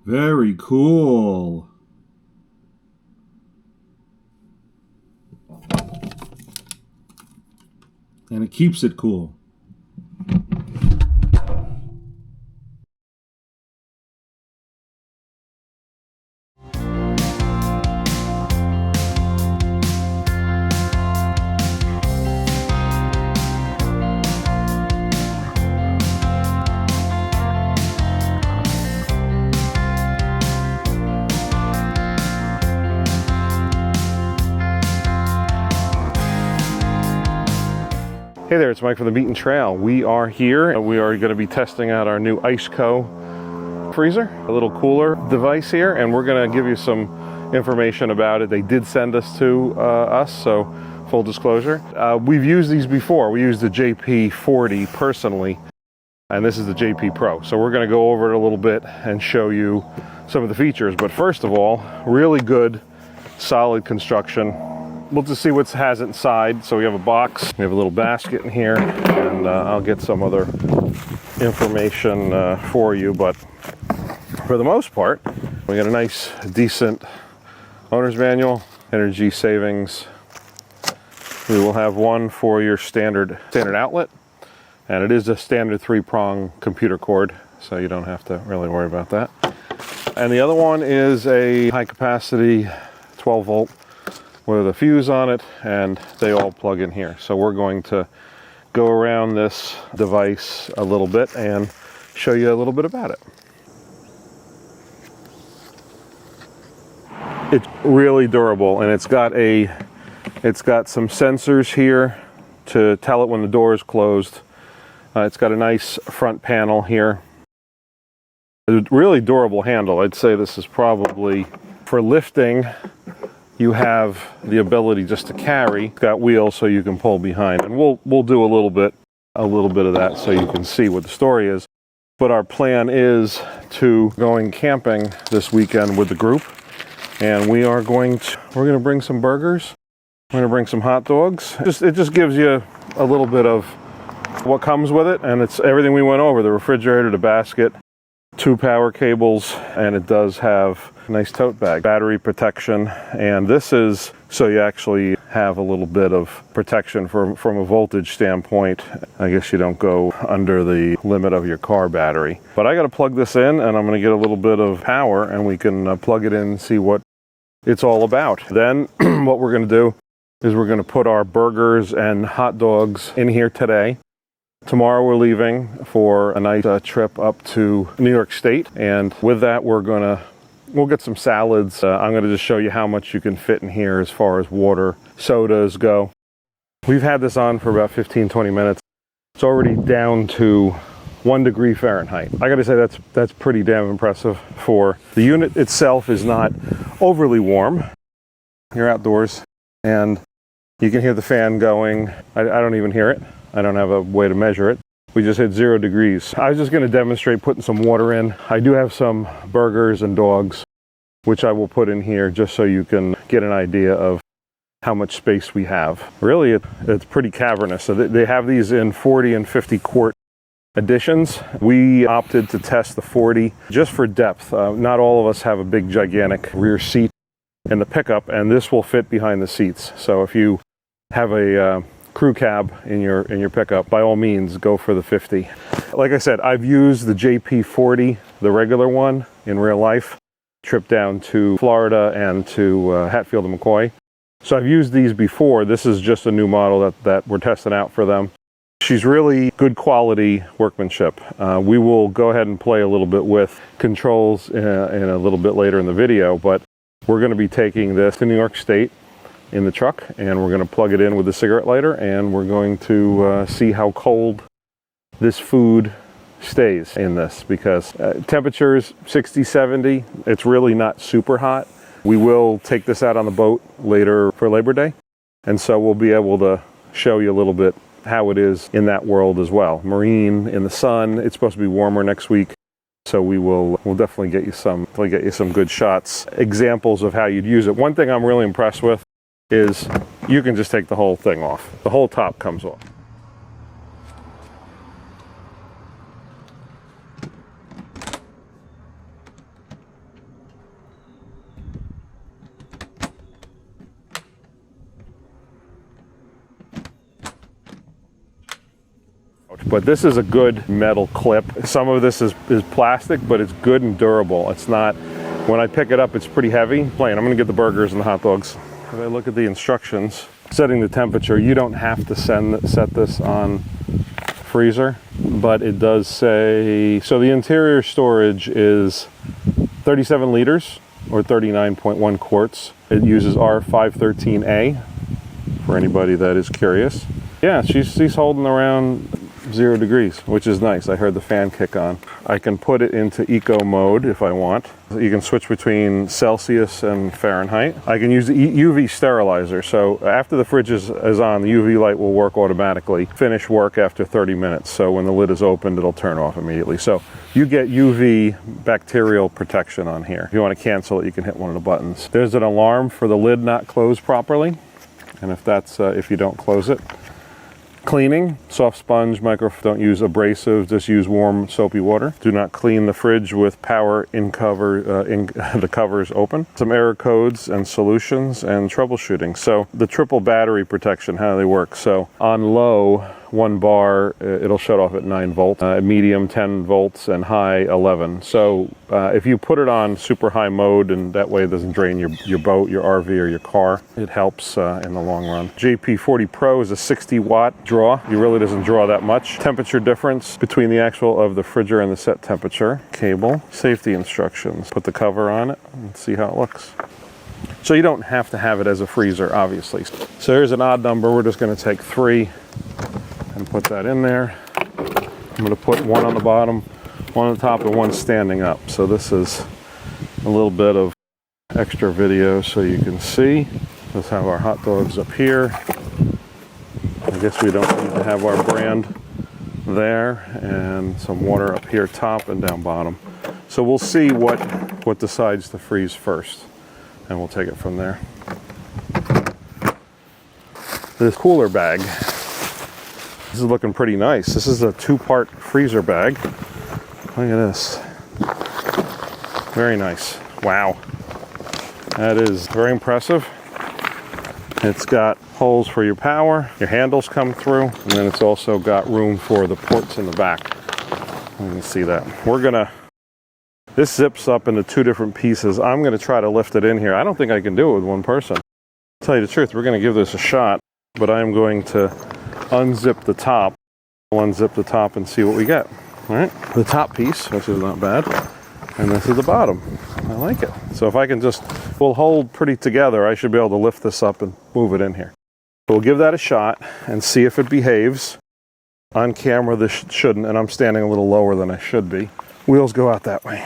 Very cool. And it keeps it cool. Hey there, it's Mike from the Beaten Trail. We are here. We are going to be testing out our new Iceco freezer, a little cooler device here, and we're going to give you some information about it. They did send us to us, so full disclosure. We've used these before. We used the JP40 personally, and this is the JP Pro. So we're going to go over it a little bit and show you some of the features. But first of all, really good, solid construction. We'll just see what has inside. So we have a box, we have a little basket in here, and I'll get some other information for you. But for the most part, we got a nice, decent owner's manual, energy savings. We will have one for your standard outlet, and it is a standard 3-prong computer cord, so you don't have to really worry about that. And the other one is a high capacity 12 volt with a fuse on it, and they all plug in here. So we're going to go around this device a little bit and show you a little bit about it. It's really durable, and it's got some sensors here to tell it when the door is closed. It's got a nice front panel here. A really durable handle. I'd say this is probably for lifting. You have the ability just to carry. It's got wheels so you can pull behind, and we'll do a little bit of that so you can see what the story is. But our plan is to going camping this weekend with the group, and we're going to bring some burgers. We're going to bring some hot dogs. It just gives you a little bit of what comes with it, and it's everything we went over: the refrigerator, the basket, 2 power cables, and it does have a nice tote bag, battery protection, and this is so you actually have a little bit of protection from a voltage standpoint. I guess you don't go under the limit of your car battery. But I got to plug this in, and I'm going to get a little bit of power, and we can plug it in and see what it's all about. Then what we're going to do is we're going to put our burgers and hot dogs in here today. Tomorrow we're leaving for a nice trip up to New York State, and with that we'll get some salads. I'm going to just show you how much you can fit in here as far as water, sodas go. We've had this on for about 15-20 minutes. It's already down to 1 degree Fahrenheit. I got to say that's pretty damn impressive. For the unit itself is not overly warm. You're outdoors and you can hear the fan going. I don't even hear it. I don't have a way to measure it. We just hit 0 degrees. I was just going to demonstrate putting some water in. I do have some burgers and dogs, which I will put in here just so you can get an idea of how much space we have. Really, it's pretty cavernous. So they have these in 40 and 50 quart editions. We opted to test the 40 just for depth. Not all of us have a big, gigantic rear seat in the pickup, and this will fit behind the seats. So if you have a crew cab in your pickup, by all means go for the 50. Like I said, I've used the JP40, the regular one, in real life. Trip down to Florida and to Hatfield and McCoy. So I've used these before. This is just a new model that we're testing out for them. She's really good quality workmanship. We will go ahead and play a little bit with controls in a little bit later in the video, but we're going to be taking this to New York State in the truck, and we're going to plug it in with a cigarette lighter, and we're going to see how cold this food stays in this, because temperatures 60, 70, it's really not super hot. We will take this out on the boat later for Labor Day, and so we'll be able to show you a little bit how it is in that world as well. Marine, in the sun, it's supposed to be warmer next week, so we'll definitely get you some good shots, examples of how you'd use it. One thing I'm really impressed with is you can just take the whole thing off. The whole top comes off. But this is a good metal clip. Some of this is plastic, but it's good and durable. It's not, when I pick it up, it's pretty heavy. I'm gonna get the burgers and the hot dogs. If I look at the instructions, setting the temperature, you don't have to set this on freezer, but it does say, so the interior storage is 37 liters or 39.1 quarts. It uses R513A for anybody that is curious. Yeah, she's holding around 0 degrees, which is nice. I heard the fan kick on. I can put it into eco mode if I want. You can switch between Celsius and Fahrenheit. I can use the UV sterilizer. So after the fridge is on, the UV light will work automatically. Finish work after 30 minutes. So when the lid is opened, it'll turn off immediately. So you get UV bacterial protection on here. If you want to cancel it, you can hit one of the buttons. There's an alarm for the lid not closed properly. And if that's, if you don't close it. Cleaning, soft sponge, don't use abrasive, just use warm soapy water. Do not clean the fridge with power the covers open. Some error codes and solutions and troubleshooting. So the triple battery protection, how do they work? So on low, 1 bar, it'll shut off at 9 volts, medium 10 volts, and high 11. So if you put it on super high mode, and that way it doesn't drain your boat, your RV, or your car, it helps in the long run. JP40 Pro is a 60 watt draw. It really doesn't draw that much. Temperature difference between the actual of the refrigerator and the set temperature. Cable, safety instructions. Put the cover on it and see how it looks. So you don't have to have it as a freezer, obviously. So here's an odd number. We're just going to take 3 and put that in there. I'm going to put 1 on the bottom, 1 on the top, and 1 standing up. So this is a little bit of extra video so you can see. Let's have our hot dogs up here. I guess we don't need to have our brand there, and some water up here top and down bottom. So we'll see what decides to freeze first, and we'll take it from there. This cooler bag, this is looking pretty nice. This is a 2-part freezer bag. Look at this. Very nice. Wow. That is very impressive. It's got holes for your power. Your handles come through, and then it's also got room for the ports in the back. You can see that. This zips up into 2 different pieces. I'm gonna try to lift it in here. I don't think I can do it with 1 person. To tell you the truth, we're gonna give this a shot, but I'm going to unzip the top. We'll unzip the top and see what we get. All right, the top piece, which is not bad, and this is the bottom. I like it. So if I can we'll hold pretty together, I should be able to lift this up and move it in here. So we'll give that a shot and see if it behaves. On camera, this shouldn't, and I'm standing a little lower than I should be. Wheels go out that way.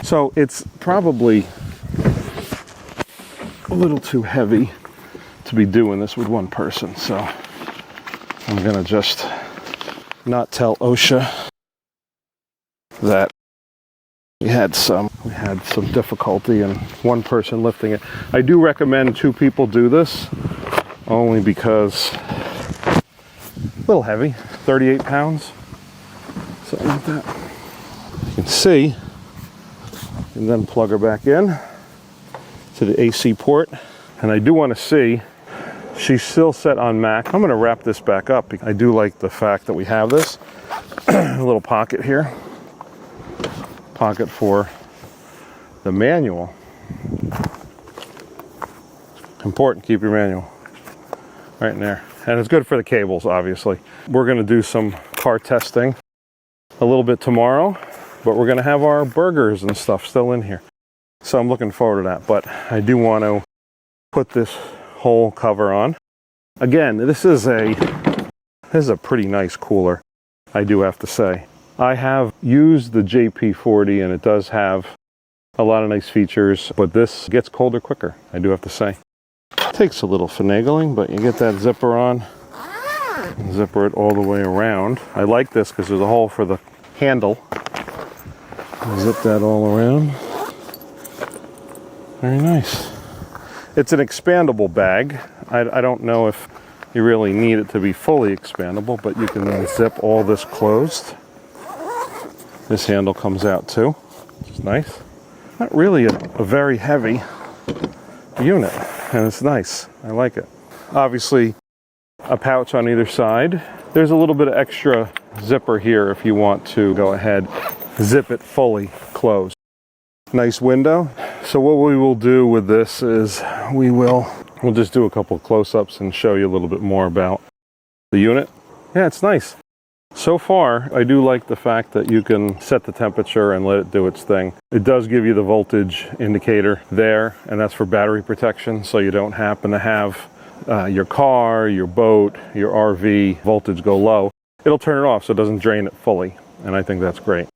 So it's probably a little too heavy to be doing this with 1 person. So I'm gonna just not tell OSHA that we had some difficulty in 1 person lifting it. I do recommend 2 people do this, only because a little heavy, 38 pounds, something like that. You can see, and then plug her back in to the AC port. And I do want to see, she's still set on max. I'm going to wrap this back up. I do like the fact that we have this a little pocket here. Pocket for the manual. Important, keep your manual right in there. And it's good for the cables, obviously. We're going to do some car testing a little bit tomorrow, but we're going to have our burgers and stuff still in here. So I'm looking forward to that, but I do want to put this whole cover on. Again, this is a pretty nice cooler, I do have to say. I have used the JP40 and it does have a lot of nice features, but this gets colder quicker, I do have to say. It takes a little finagling, but you get that zipper on, zipper it all the way around. I like this because there's a hole for the handle. Zip that all around. Very nice. It's an expandable bag. I don't know if you really need it to be fully expandable, but you can then zip all this closed. This handle comes out too, which is nice. Not really a very heavy unit, and it's nice. I like it. Obviously, a pouch on either side. There's a little bit of extra zipper here if you want to go ahead, zip it fully closed. Nice window. So what we will do with this is we'll just do a couple close-ups and show you a little bit more about the unit. Yeah, it's nice. So far, I do like the fact that you can set the temperature and let it do its thing. It does give you the voltage indicator there, and that's for battery protection, so you don't happen to have your car, your boat, your RV voltage go low. It'll turn it off so it doesn't drain it fully, and I think that's great.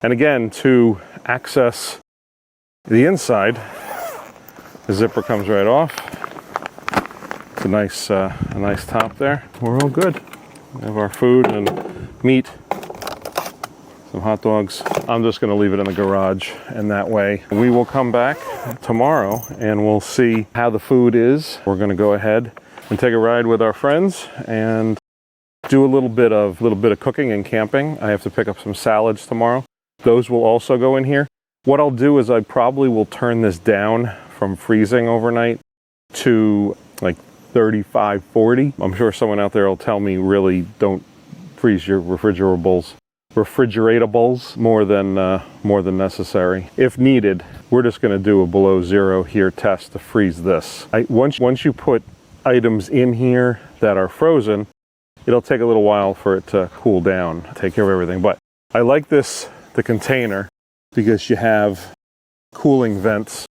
And again, to access the inside, the zipper comes right off. It's a nice top there. We're all good. We have our food and meat, some hot dogs. I'm just going to leave it in the garage, and that way we will come back tomorrow and we'll see how the food is. We're going to go ahead and take a ride with our friends and do a little bit of cooking and camping. I have to pick up some salads tomorrow. Those will also go in here. What I'll do is I probably will turn this down from freezing overnight to like 35, 40. I'm sure someone out there will tell me really don't freeze your refrigeratables more than necessary. If needed, we're just going to do a below zero here test to freeze this. Once you put items in here that are frozen, it'll take a little while for it to cool down, take care of everything. But I like the container, because you have cooling vents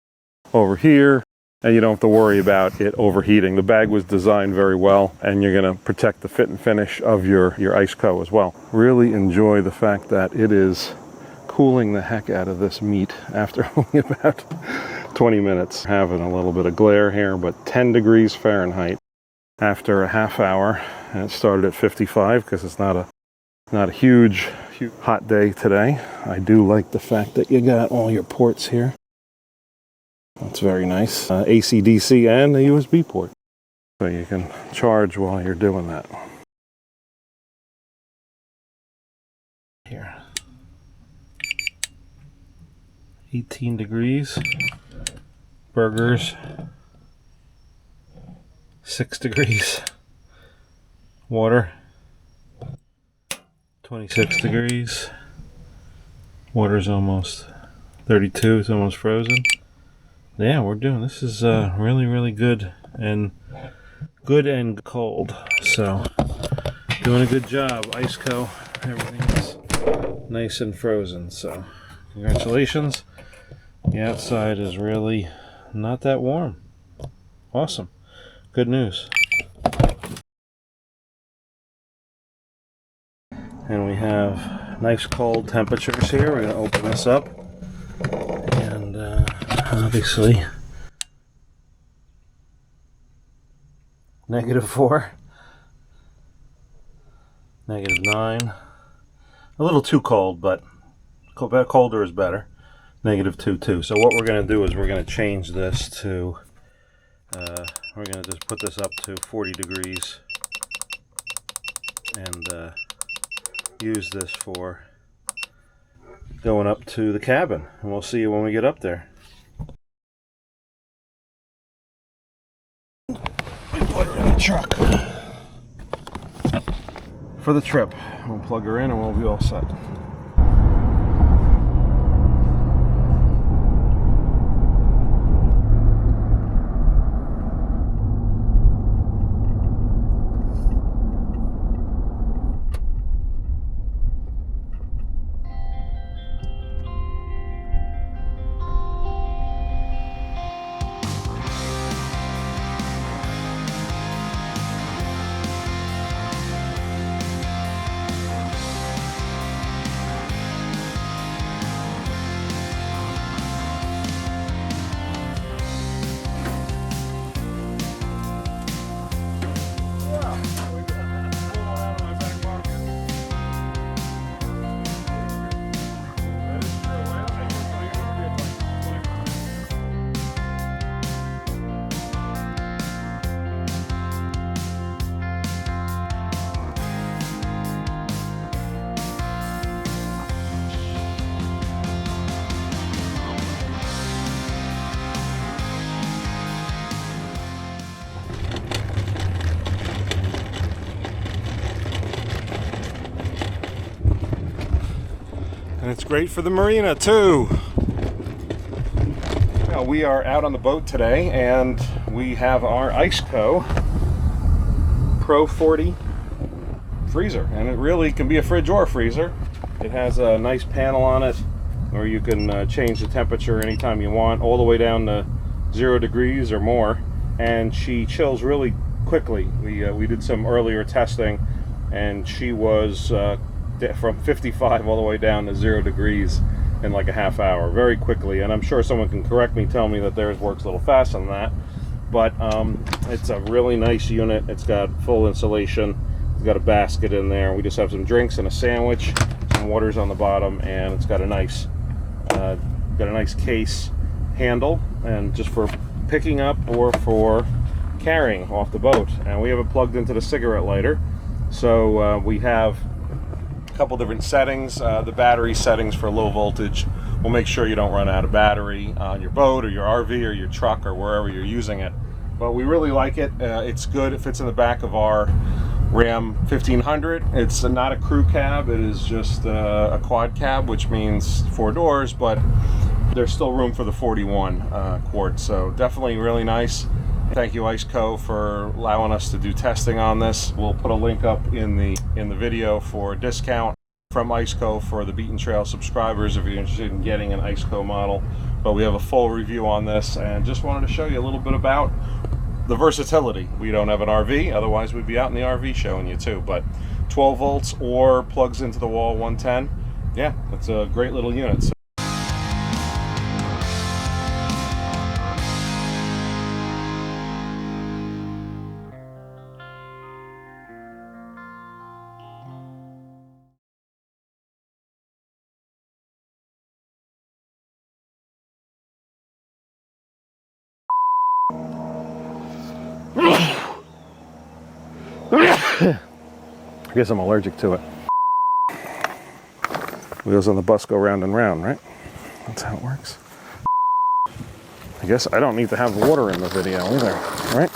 over here and you don't have to worry about it overheating. The bag was designed very well, and you're going to protect the fit and finish of your Iceco as well. Really enjoy the fact that it is cooling the heck out of this meat after only about 20 minutes. Having a little bit of glare here, but 10 degrees Fahrenheit after a half hour, and it started at 55 because it's not a huge hot day today. I do like the fact that you got all your ports here. That's very nice. AC, DC, and a USB port. So you can charge while you're doing that. Here. 18 degrees. Burgers. 6 degrees. Water. 26 degrees. Water's almost 32. It's almost frozen. Yeah, we're doing this is really, really good and cold. So doing a good job. Iceco, everything is nice and frozen. So congratulations. The outside is really not that warm. Awesome. Good news. And we have nice cold temperatures here. We're going to open this up. And obviously, -4, -9. A little too cold, but colder is better. -2 too. So what we're going to do is we're going to change this to, we're going to just put this up to 40 degrees and use this for going up to the cabin, and we'll see you when we get up there. We put her in the truck for the trip. We'll plug her in and we'll be all set. And it's great for the marina too. Now, we are out on the boat today and we have our Iceco Pro40 freezer, and it really can be a fridge or a freezer. It has a nice panel on it where you can change the temperature anytime you want, all the way down to 0 degrees or more, and she chills really quickly. We did some earlier testing and she was from 55 all the way down to 0 degrees in like a half hour, very quickly. And I'm sure someone can correct me, tell me that theirs works a little faster than that, but it's a really nice unit. It's got full insulation. It's got a basket in there. We just have some drinks and a sandwich, some waters on the bottom, and it's got a nice case handle, and just for picking up or for carrying off the boat. And we have it plugged into the cigarette lighter, so we have a couple different settings. The battery settings for low voltage will make sure you don't run out of battery on your boat or your RV or your truck or wherever you're using it. But we really like it. It's good. It fits in the back of our Ram 1500. It's not a crew cab, it is just a quad cab, which means 4 doors, but there's still room for the 41 quart, so definitely really nice. Thank you, Iceco, for allowing us to do testing on this. We'll put a link up in the video for a discount from Iceco for the Beaten Trail subscribers if you're interested in getting an Iceco model. But we have a full review on this, and just wanted to show you a little bit about the versatility. We don't have an RV, otherwise we'd be out in the RV showing you too, but 12 volts or plugs into the wall 110. Yeah, it's a great little unit. So I guess I'm allergic to it. Wheels on the bus go round and round, right? That's how it works. I guess I don't need to have water in the video either, right?